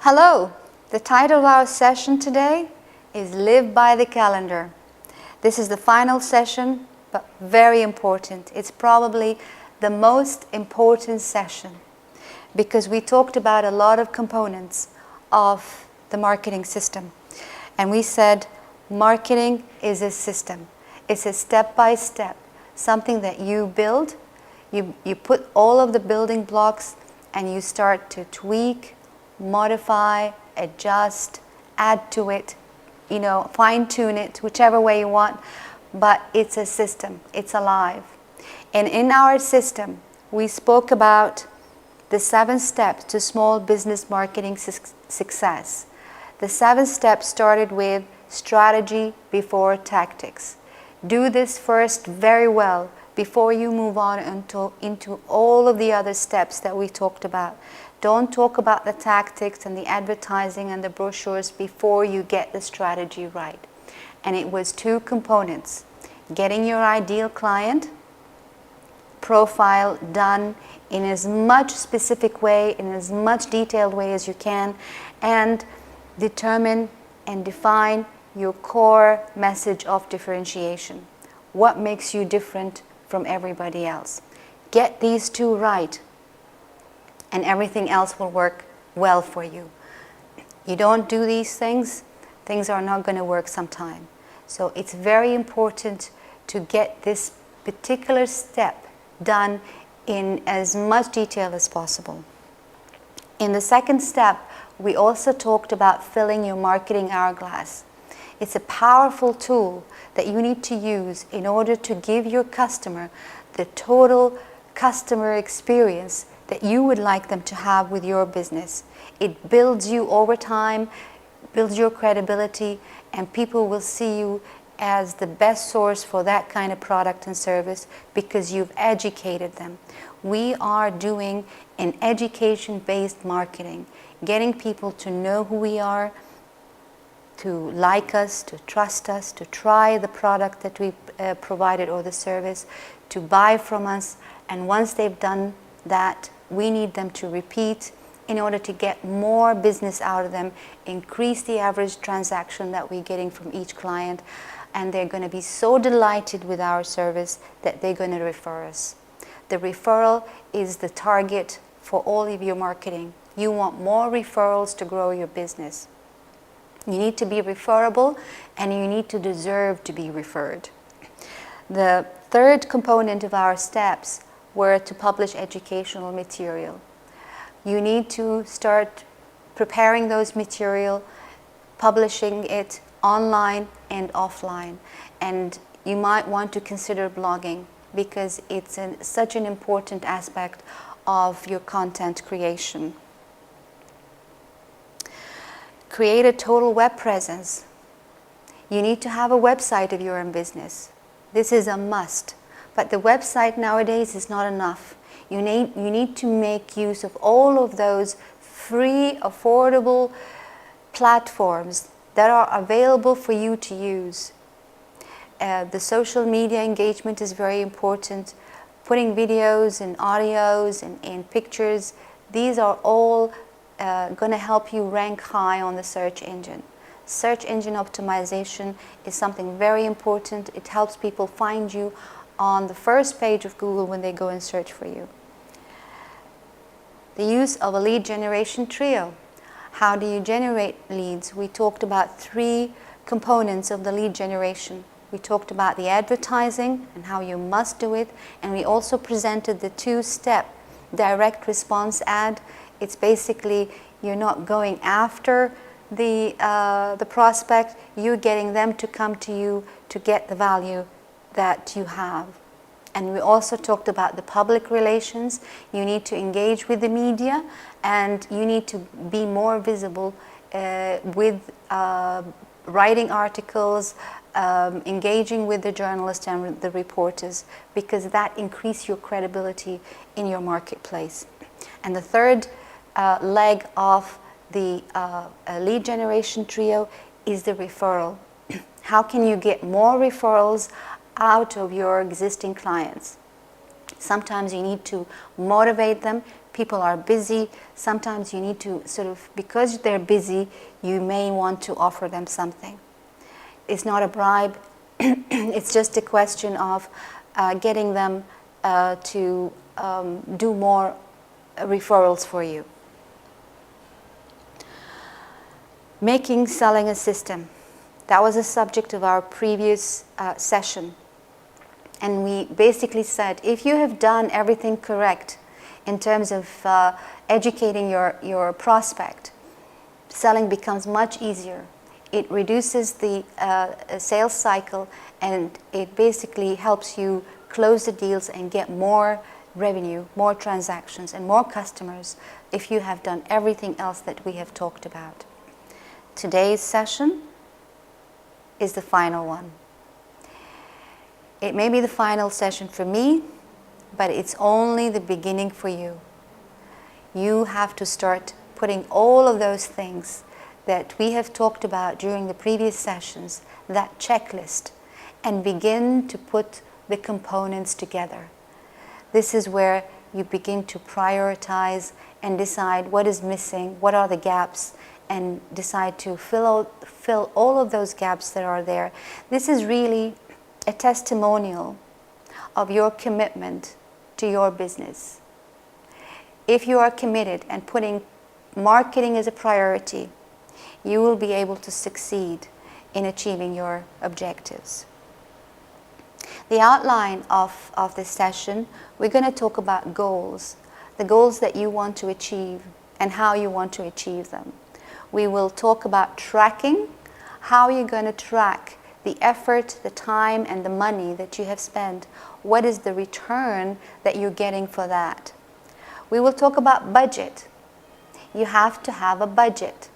Hello, the title of our session today is Live by the Calendar. This is the final session, but very important. It's probably the most important session because we talked about a lot of components of the marketing system. And we said marketing is a system. It's a step-by-step, something that you build. You put all of the building blocks and you start to tweak, modify, adjust, add to it, fine-tune it, whichever way you want, but it's a system, it's alive. And in our system, we spoke about the 7 steps to small business marketing success. The 7 steps started with strategy before tactics. Do this first very well before you move on into all of the other steps that we talked about. Don't talk about the tactics and the advertising and the brochures before you get the strategy right. And it was 2 components: getting your ideal client profile done in as much specific way, in as much detailed way as you can, and determine and define your core message of differentiation. What makes you different from everybody else? Get these 2 right, and everything else will work well for you. You don't do these things, things are not going to work sometime. So it's very important to get this particular step done in as much detail as possible. In the 2nd step, we also talked about filling your marketing hourglass. It's a powerful tool that you need to use in order to give your customer the total customer experience that you would like them to have with your business. It builds you over time, builds your credibility, and people will see you as the best source for that kind of product and service because you've educated them. We are doing an education-based marketing, getting people to know who we are, to like us, to trust us, to try the product that we provided or the service, to buy from us, and once they've done that, we need them to repeat in order to get more business out of them, increase the average transaction that we're getting from each client, and they're going to be so delighted with our service that they're going to refer us. The referral is the target for all of your marketing. You want more referrals to grow your business. You need to be referable, and you need to deserve to be referred. The 3rd component of our steps were to publish educational material. You need to start preparing those material, publishing it online and offline. And you might want to consider blogging because it's such an important aspect of your content creation. Create a total web presence. You need to have a website of your own business. This is a must. But the website nowadays is not enough. You need to make use of all of those free, affordable platforms that are available for you to use. The social media engagement is very important. Putting videos and audios and pictures, these are all going to help you rank high on the search engine. Search engine optimization is something very important. It helps people find you on the first page of Google when they go and search for you. The use of a lead generation trio. How do you generate leads? We talked about 3 components of the lead generation. We talked about the advertising and how you must do it, and we also presented the 2-step direct response ad. It's basically you're not going after the prospect, you're getting them to come to you to get the value that you have. And we also talked about the public relations. You need to engage with the media, and you need to be more visible with writing articles, engaging with the journalists and the reporters, because that increases your credibility in your marketplace. And the 3rd leg of the lead generation trio is the referral. How can you get more referrals out of your existing clients? Sometimes you need to motivate them. People are busy. Sometimes you need to sort of, because they're busy, you may want to offer them something. It's not a bribe. It's just a question of getting them to do more referrals for you. Making selling a system. That was a subject of our previous session. And we basically said, if you have done everything correct in terms of educating your prospect, selling becomes much easier. It reduces the sales cycle, and it basically helps you close the deals and get more revenue, more transactions, and more customers if you have done everything else that we have talked about. Today's session is the final one. It may be the final session for me, but it's only the beginning for you. You have to start putting all of those things that we have talked about during the previous sessions, that checklist, and begin to put the components together. This is where you begin to prioritize and decide what is missing, what are the gaps, and decide to fill all of those gaps that are there. This is really a testimonial of your commitment to your business. If you are committed and putting marketing as a priority, you will be able to succeed in achieving your objectives. The outline of this session, we're going to talk about goals, the goals that you want to achieve and how you want to achieve them. We will talk about tracking, how you're going to track the effort, the time, and the money that you have spent. What is the return that you're getting for that? We will talk about budget. You have to have a budget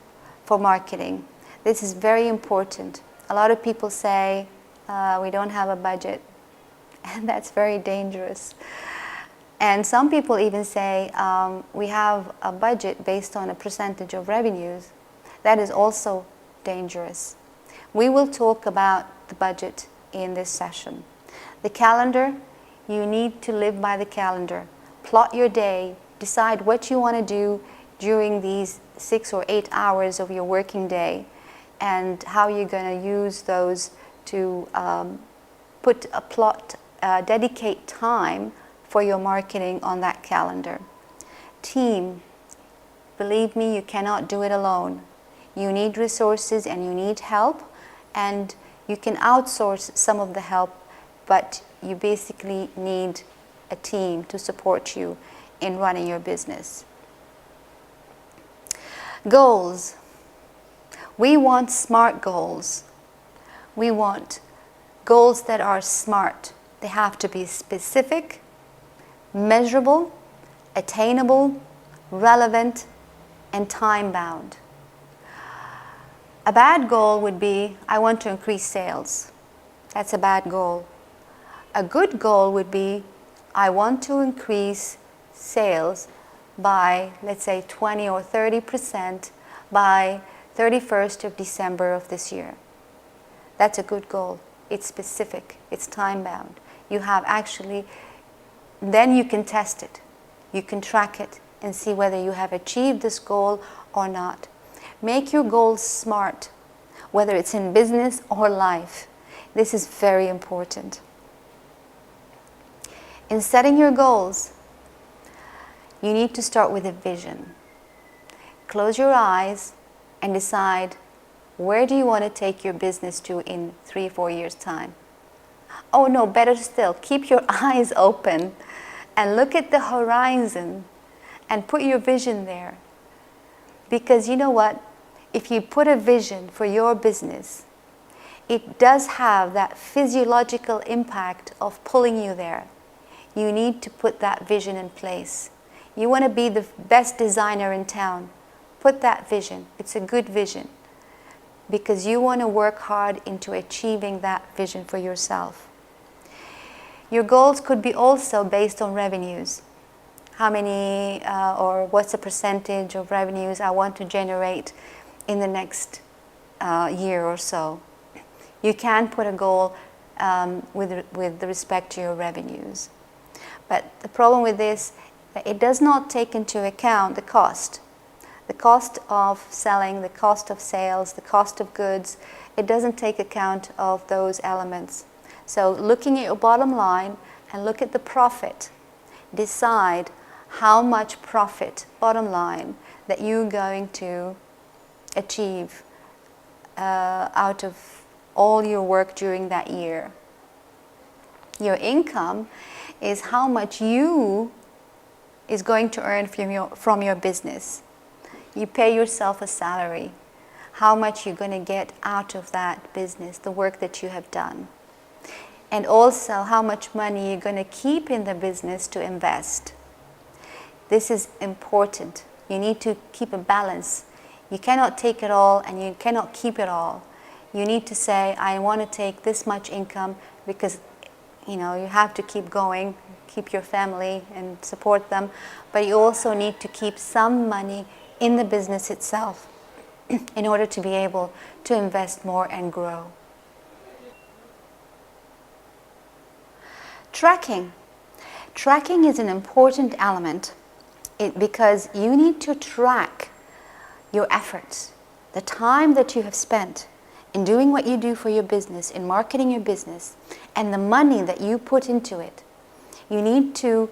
for marketing. This is very important. A lot of people say, we don't have a budget, and that's very dangerous. And some people even say, we have a budget based on a percentage of revenues. That is also dangerous. We will talk about the budget in this session. The calendar, you need to live by the calendar. Plot your day, decide what you want to do during these 6 or 8 hours of your working day, and how you're going to use those to put a plot, dedicate time for your marketing on that calendar. Team, believe me, you cannot do it alone. You need resources and you need help, and you can outsource some of the help, but you basically need a team to support you in running your business. Goals. We want smart goals. We want goals that are smart. They have to be specific, measurable, attainable, relevant, and time-bound. A bad goal would be, I want to increase sales. That's a bad goal. A good goal would be, I want to increase sales by, let's say, 20 or 30% by 31st of December of this year. That's a good goal. It's specific. It's time-bound. You have actually, then you can test it. You can track it and see whether you have achieved this goal or not. Make your goals smart, whether it's in business or life. This is very important. In setting your goals, you need to start with a vision. Close your eyes and decide, where do you want to take your business to in 3 or 4 years' time? Oh no, better still, keep your eyes open and look at the horizon and put your vision there. Because you know what? If you put a vision for your business, it does have that physiological impact of pulling you there. You need to put that vision in place. You want to be the best designer in town. Put that vision. It's a good vision, because you want to work hard into achieving that vision for yourself. Your goals could be also based on revenues. How many or what's the percentage of revenues I want to generate in the next year or so. You can put a goal with respect to your revenues. But the problem with this that it does not take into account the cost of selling, the cost of sales, the cost of goods. It doesn't take account of those elements. So looking at your bottom line and look at the profit, decide how much profit, bottom line, that you're going to achieve out of all your work during that year. Your income is how much you is going to earn from your business. You pay yourself a salary. How much you're going to get out of that business, the work that you have done. And also how much money you're going to keep in the business to invest. This is important. You need to keep a balance. You cannot take it all and you cannot keep it all. You need to say, I want to take this much income because you have to keep going, keep your family and support them, but you also need to keep some money in the business itself in order to be able to invest more and grow. Tracking. Tracking is an important element because you need to track your efforts, the time that you have spent in doing what you do for your business, in marketing your business, and the money that you put into it. You need to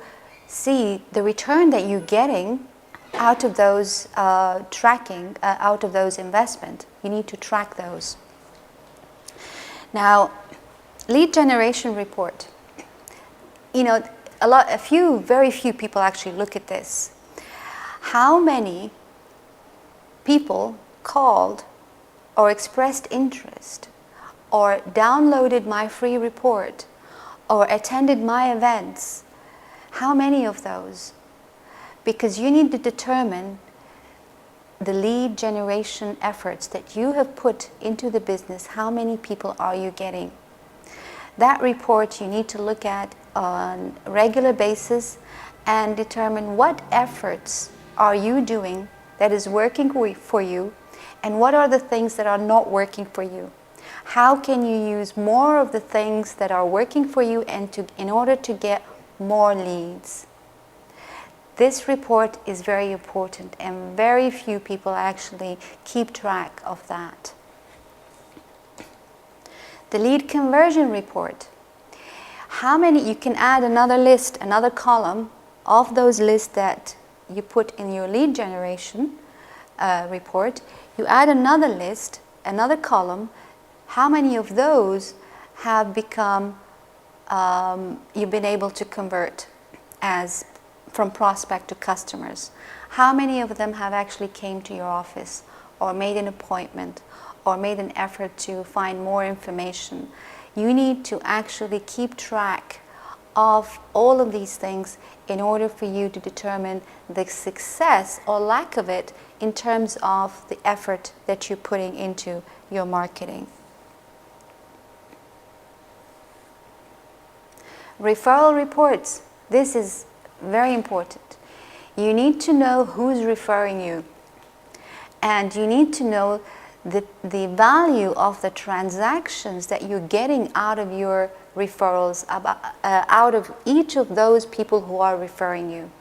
see the return that you're getting out of those out of those investment. You need to track those. Now, lead generation report. Very few people actually look at this. How many people called or expressed interest or downloaded my free report or attended my events? How many of those? Because you need to determine the lead generation efforts that you have put into the business. How many people are you getting? That report you need to look at on a regular basis and determine what efforts are you doing that is working for you and what are the things that are not working for you. How can you use more of the things that are working for you in order to get more leads? This report is very important and very few people actually keep track of that. The lead conversion report. How many, you can add another list, another column of those lists that you put in your lead generation report. You add another list, another column. How many of those have become, you've been able to convert from prospect to customers? How many of them have actually came to your office or made an appointment or made an effort to find more information? You need to actually keep track of all of these things in order for you to determine the success or lack of it in terms of the effort that you're putting into your marketing. Referral reports. This is very important. You need to know who's referring you, and you need to know the value of the transactions that you're getting out of your referrals, out of each of those people who are referring you.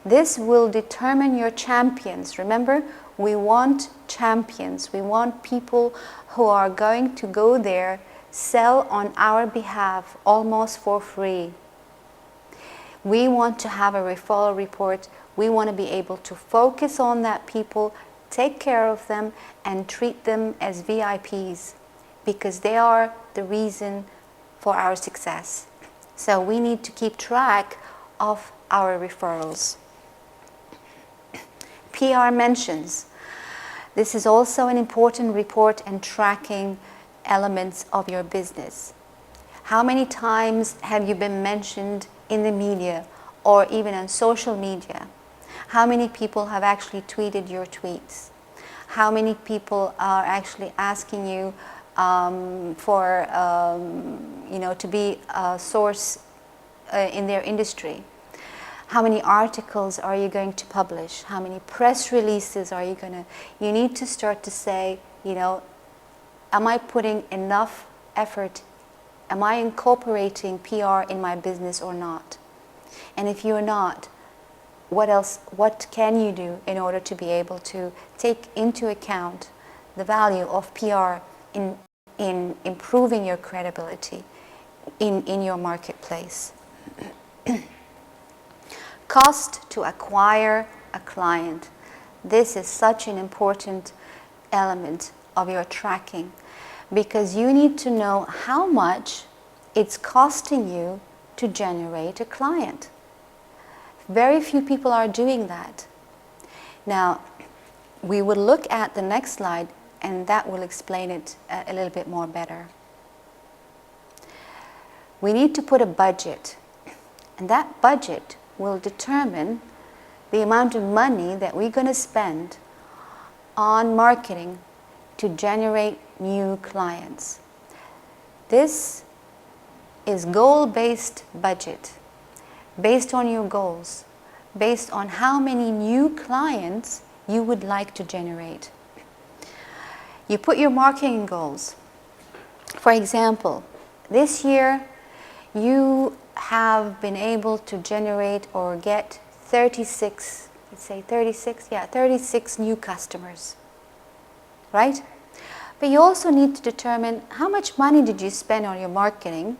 This will determine your champions. Remember, we want champions. We want people who are going to go there, sell on our behalf almost for free. We want to have a referral report. We want to be able to focus on that people, take care of them, and treat them as VIPs because they are the reason for our success. So we need to keep track of our referrals. PR mentions. This is also an important report and tracking elements of your business. How many times have you been mentioned in the media or even on social media? How many people have actually tweeted your tweets? How many people are actually asking you to be a source in their industry? How many articles are you going to publish? How many press releases are you going to... You need to start to say, am I putting enough effort? Am I incorporating PR in my business or not? And if you're not, what else, what can you do in order to be able to take into account the value of PR in improving your credibility in your marketplace. Cost to acquire a client. This is such an important element of your tracking, because you need to know how much it's costing you to generate a client. Very few people are doing that. Now, we will look at the next slide, and that will explain it a little bit more better. We need to put a budget, and that budget will determine the amount of money that we're going to spend on marketing to generate new clients. This is goal-based budget, based on your goals, based on how many new clients you would like to generate. You put your marketing goals. For example, this year you have been able to generate or get 36 new customers, right? But you also need to determine how much money did you spend on your marketing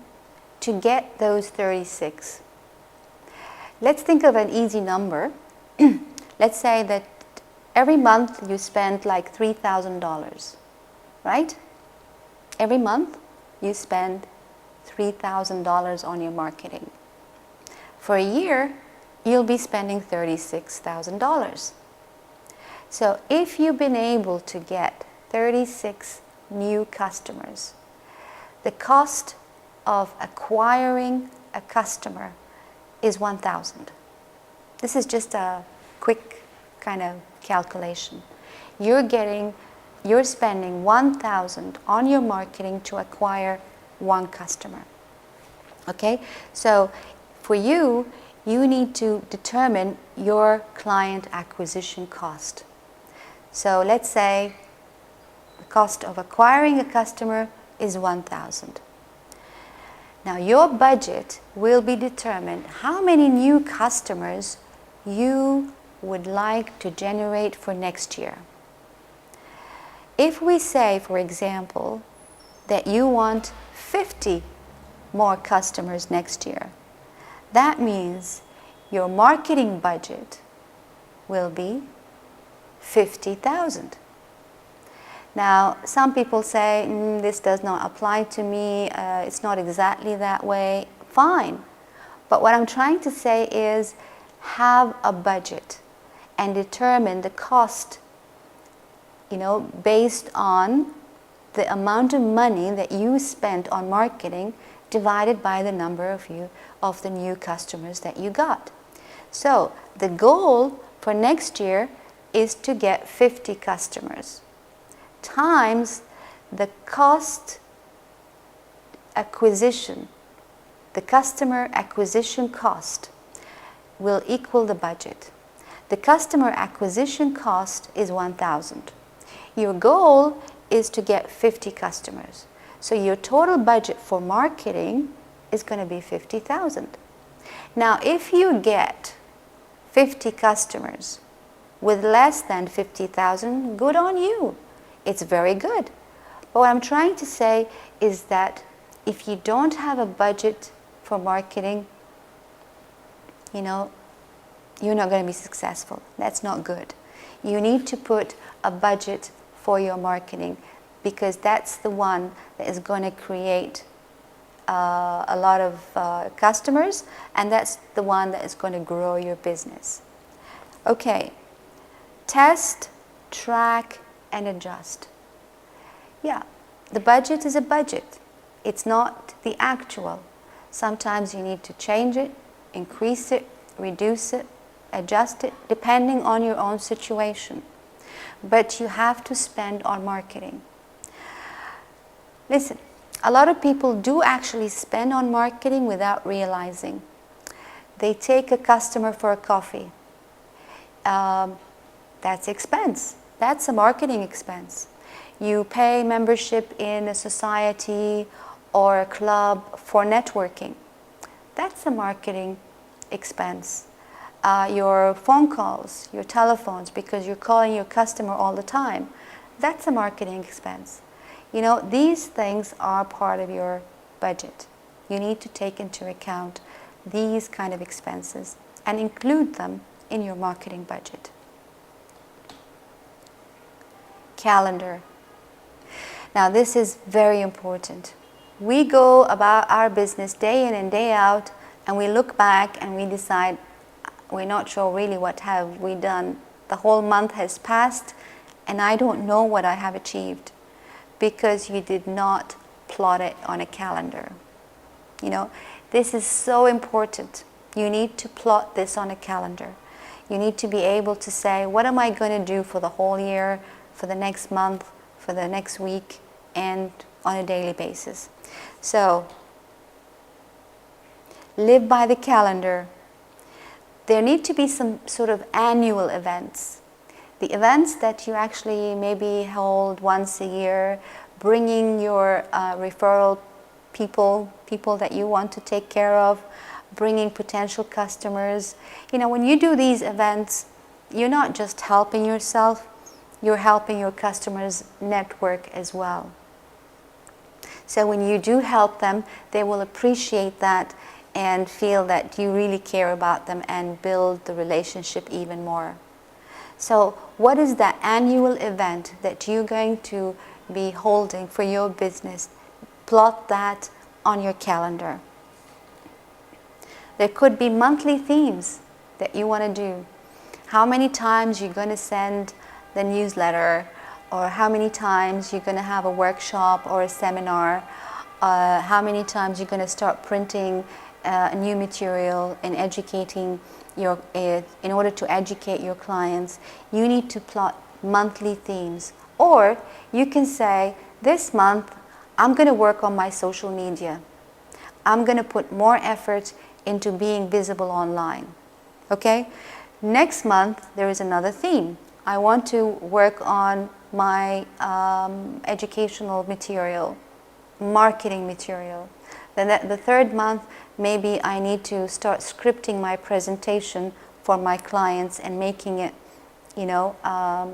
to get those 36. Let's think of an easy number. Let's say that every month you spend like $3,000, right? Every month you spend $3,000 on your marketing. For a year, you'll be spending $36,000. So if you've been able to get 36 new customers, the cost of acquiring a customer is $1,000. This is just a quick kind of calculation. You're spending $1,000 on your marketing to acquire one customer. Okay? So for you, you need to determine your client acquisition cost. So let's say the cost of acquiring a customer is $1,000. Now your budget will be determined how many new customers you would like to generate for next year. If we say, for example, that you want 50 more customers next year, that means your marketing budget will be $50,000. Now, some people say, this does not apply to me, it's not exactly that way. Fine. But what I'm trying to say is, have a budget and determine the cost, based on the amount of money that you spent on marketing divided by the number of the new customers that you got. So the goal for next year is to get 50 customers times the cost acquisition. The customer acquisition cost will equal the budget. The customer acquisition cost is $1,000. Your goal is to get 50 customers. So your total budget for marketing is going to be $50,000. Now, if you get 50 customers with less than $50,000, good on you. It's very good. But what I'm trying to say is that if you don't have a budget for marketing, you're not going to be successful. That's not good. You need to put a budget for your marketing, because that's the one that is going to create a lot of customers, and that's the one that is going to grow your business. Okay, test, track, and adjust. Yeah, the budget is a budget. It's not the actual. Sometimes you need to change it, increase it, reduce it, adjust it, depending on your own situation. But you have to spend on marketing. Listen, a lot of people do actually spend on marketing without realizing. They take a customer for a coffee. That's expense. That's a marketing expense. You pay membership in a society or a club for networking. That's a marketing expense. your phone calls, your telephones, because you're calling your customer all the time. That's a marketing expense. You know, these things are part of your budget. You need to take into account these kind of expenses and include them in your marketing budget. Calendar. Now this is very important. We go about our business day in and day out, and we look back and we decide we're not sure really what have we done. The whole month has passed and I don't know what I have achieved, because you did not plot it on a calendar. You know, this is so important. You need to plot this on a calendar. You need to be able to say, what am I going to do for the whole year, for the next month, for the next week, and on a daily basis. So, live by the calendar. There need to be some sort of annual events. The events that you actually maybe hold once a year, bringing your referral people that you want to take care of, bringing potential customers. You know, when you do these events, you're not just helping yourself, you're helping your customers network as well. So when you do help them, they will appreciate that and feel that you really care about them and build the relationship even more. So what is that annual event that you're going to be holding for your business? Plot that on your calendar. There could be monthly themes that you want to do. How many times you're going to send the newsletter, or how many times you're going to have a workshop or a seminar, how many times you're going to start printing new material and educating in order to educate your clients. You need to plot monthly themes. Or you can say, this month I'm going to work on my social media. I'm going to put more effort into being visible online. Okay? Next month there is another theme. I want to work on my educational material, marketing material. Then the third month, maybe I need to start scripting my presentation for my clients and making it, you know,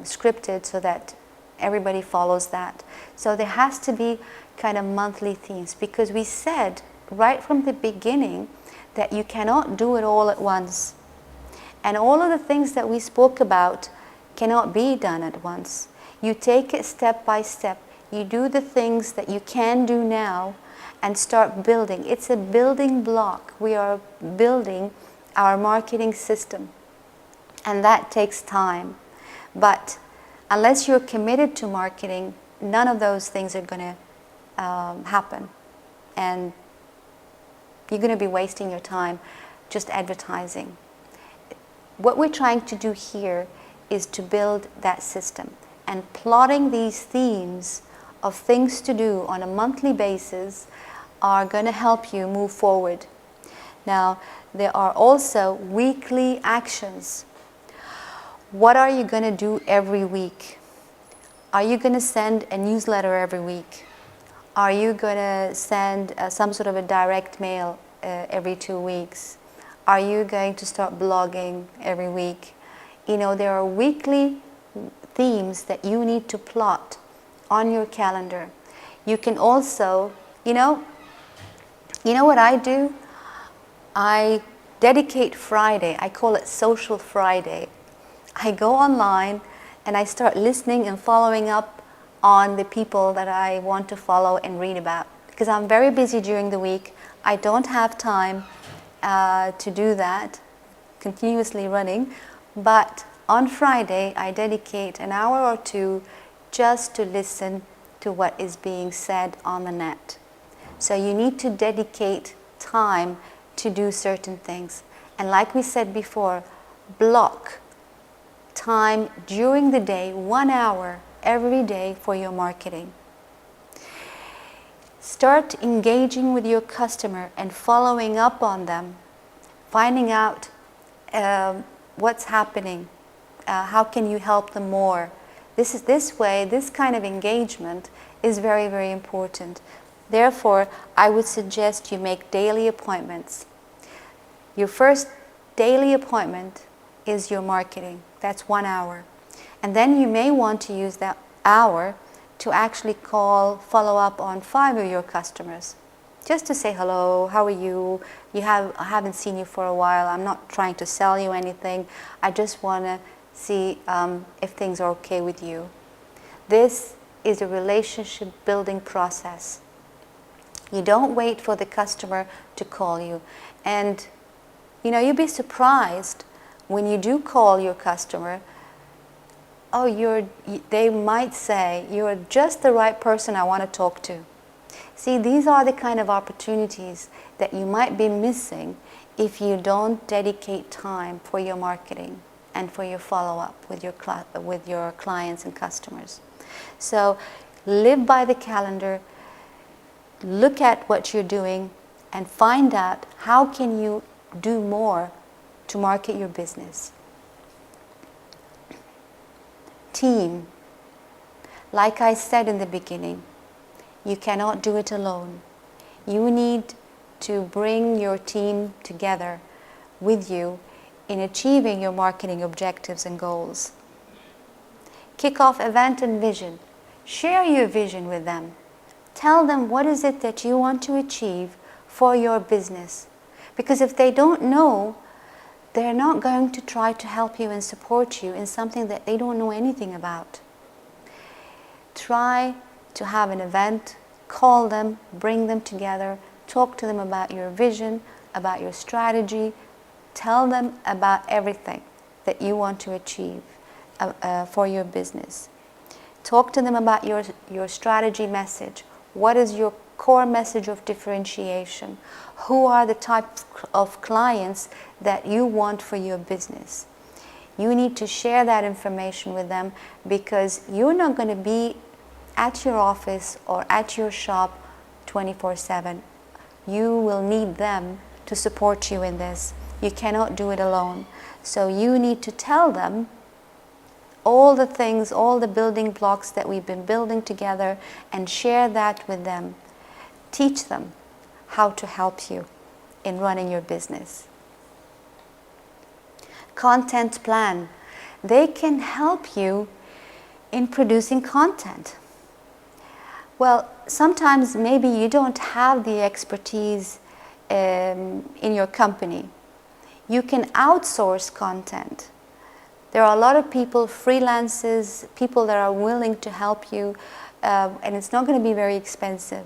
scripted so that everybody follows that. So there has to be kind of monthly themes, because we said right from the beginning that you cannot do it all at once. And all of the things that we spoke about cannot be done at once. You take it step by step. You do the things that you can do now and start building. It's a building block. We are building our marketing system, and that takes time. But unless you're committed to marketing, none of those things are going to happen, and you're going to be wasting your time just advertising. What we're trying to do here is to build that system, and plotting these themes of things to do on a monthly basis are going to help you move forward. Now, there are also weekly actions. What are you going to do every week? Are you going to send a newsletter every week? Are you going to send some sort of a direct mail every 2 weeks? Are you going to start blogging every week? You know, there are weekly themes that you need to plot on your calendar. You can also, you know what I do? I dedicate Friday, I call it Social Friday. I go online and I start listening and following up on the people that I want to follow and read about. Because I'm very busy during the week. I don't have time to do that, continuously running. But on Friday, I dedicate an hour or two just to listen to what is being said on the net. So you need to dedicate time to do certain things. And like we said before, block time during the day, 1 hour every day for your marketing. Start engaging with your customer and following up on them, finding out what's happening, how can you help them more. This way, this kind of engagement is very, very important. Therefore, I would suggest you make daily appointments. Your first daily appointment is your marketing. That's 1 hour. And then you may want to use that hour to actually follow up on 5 of your customers. Just to say hello, how are you? I haven't seen you for a while. I'm not trying to sell you anything. I just want to see if things are okay with you. This is a relationship building process. You don't wait for the customer to call you. And you'd be surprised when you do call your customer. They might say, you're just the right person I want to talk to. See, these are the kind of opportunities that you might be missing if you don't dedicate time for your marketing and for your follow-up with your clients and customers. So live by the calendar, look at what you're doing, and find out how can you do more to market your business. Team. Like I said in the beginning, you cannot do it alone. You need to bring your team together with you in achieving your marketing objectives and goals. Kick off event and vision. Share your vision with them. Tell them what is it that you want to achieve for your business. Because if they don't know, they're not going to try to help you and support you in something that they don't know anything about. Try to have an event, call them, bring them together, talk to them about your vision, about your strategy, tell them about everything that you want to achieve for your business. Talk to them about your strategy message. What is your core message of differentiation? Who are the type of clients that you want for your business? You need to share that information with them, because you're not going to be at your office or at your shop 24/7. You will need them to support you in this. You cannot do it alone. So you need to tell them all the things, all the building blocks that we've been building together, and share that with them. Teach them how to help you in running your business. Content plan. They can help you in producing content. Well, sometimes maybe you don't have the expertise in your company. You can outsource content. There are a lot of people, freelancers, people that are willing to help you, and it's not going to be very expensive.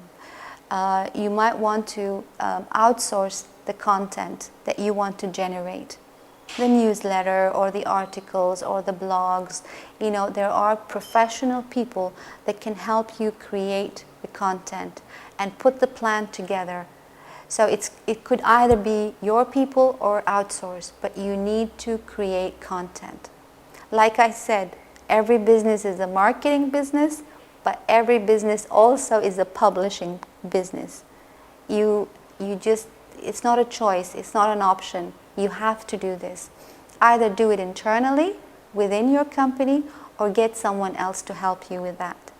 You might want to outsource the content that you want to generate. The newsletter or the articles or the blogs. There are professional people that can help you create the content and put the plan together. So it could either be your people or outsourced, but you need to create content. Like I said, every business is a marketing business, but every business also is a publishing business. It's not a choice, it's not an option. You have to do this. Either do it internally within your company, or get someone else to help you with that.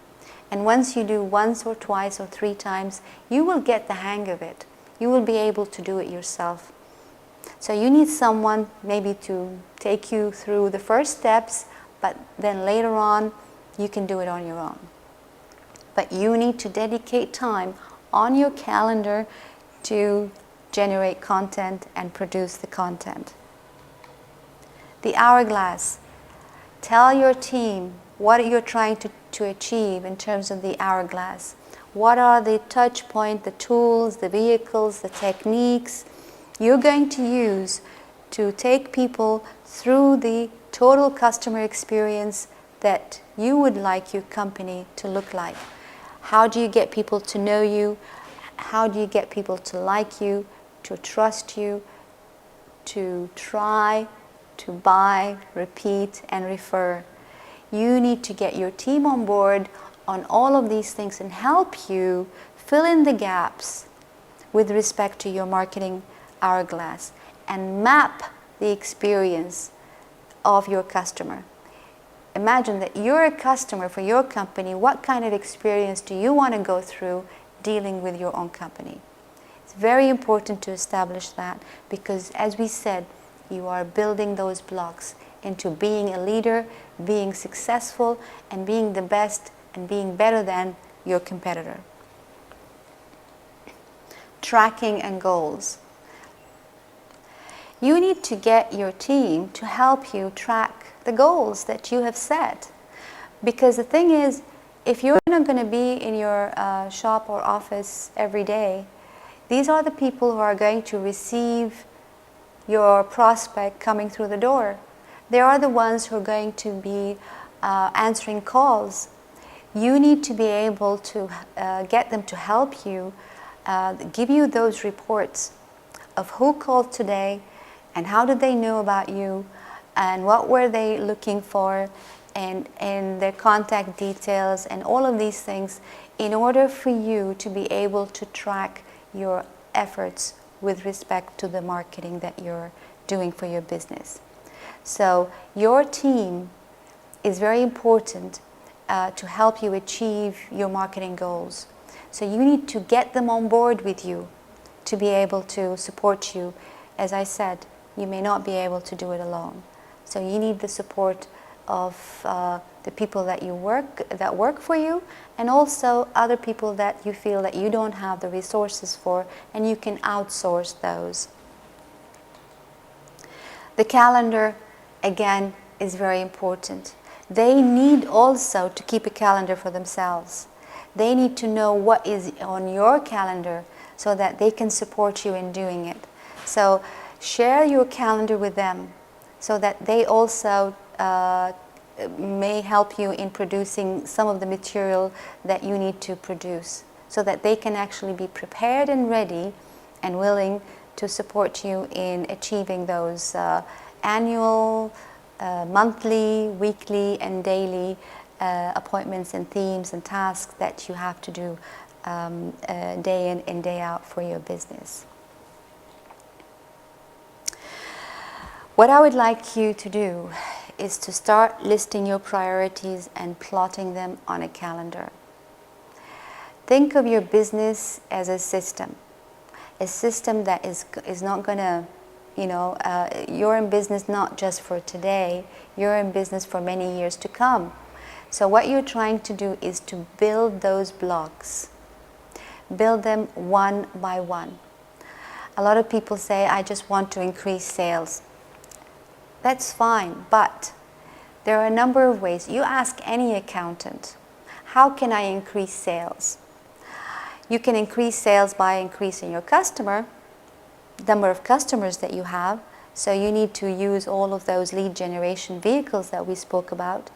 And once you do once or twice or 3 times, you will get the hang of it. You will be able to do it yourself. So you need someone maybe to take you through the first steps, but then later on you can do it on your own. But you need to dedicate time on your calendar to generate content and produce the content. The hourglass. Tell your team what you're trying to achieve in terms of the hourglass. What are the touch points, the tools, the vehicles, the techniques you're going to use to take people through the total customer experience that you would like your company to look like? How do you get people to know you? How do you get people to like you, to trust you, to try, to buy, repeat, and refer? You need to get your team on board on all of these things and help you fill in the gaps with respect to your marketing hourglass and map the experience of your customer. Imagine that you're a customer for your company. What kind of experience do you want to go through dealing with your own company? It's very important to establish that, because as we said, you are building those blocks into being a leader, being successful, and being the best and being better than your competitor. Tracking and goals. You need to get your team to help you track the goals that you have set. Because the thing is, if you're not going to be in your shop or office every day, these are the people who are going to receive your prospect coming through the door. They are the ones who are going to be answering calls. You need to be able to get them to help you, give you those reports of who called today and how did they know about you and what were they looking for, and their contact details and all of these things, in order for you to be able to track your efforts with respect to the marketing that you're doing for your business. So your team is very important to help you achieve your marketing goals. So you need to get them on board with you to be able to support you. As I said, you may not be able to do it alone. So you need the support of the people that work for you, and also other people that you feel that you don't have the resources for, and you can outsource those. The calendar, again, is very important. They need also to keep a calendar for themselves. They need to know what is on your calendar so that they can support you in doing it. So share your calendar with them so that they also may help you in producing some of the material that you need to produce, so that they can actually be prepared and ready and willing to support you in achieving those annual, monthly, weekly, and daily appointments and themes and tasks that you have to do day in and day out for your business. What I would like you to do is to start listing your priorities and plotting them on a calendar. Think of your business as a system that is not going to, you're in business not just for today, you're in business for many years to come. So what you're trying to do is to build those blocks. Build them one by one. A lot of people say, I just want to increase sales. That's fine, but there are a number of ways. You ask any accountant, how can I increase sales? You can increase sales by increasing your number of customers that you have. So you need to use all of those lead generation vehicles that we spoke about.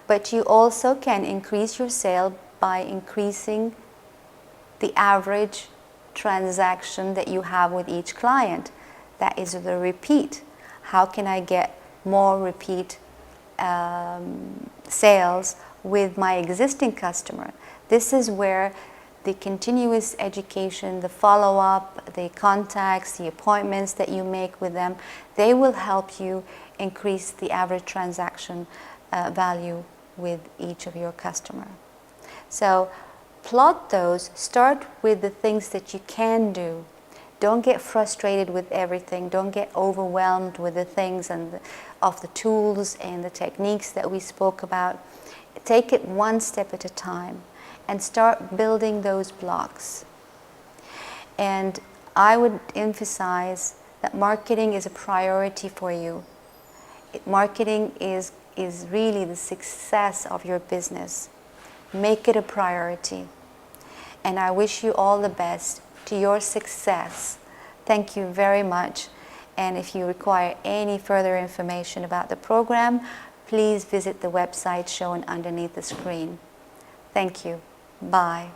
But you also can increase your sale by increasing the average transaction that you have with each client. That is the repeat. How can I get more repeat sales with my existing customer? This is where the continuous education, the follow-up, the contacts, the appointments that you make with them, they will help you increase the average transaction value with each of your customers. So plot those, start with the things that you can do. Don't get frustrated with everything. Don't get overwhelmed with the things and of the tools and the techniques that we spoke about. Take it one step at a time and start building those blocks. And I would emphasize that marketing is a priority for you. Marketing is really the success of your business. Make it a priority. And I wish you all the best to your success. Thank you very much. And if you require any further information about the program, please visit the website shown underneath the screen. Thank you. Bye.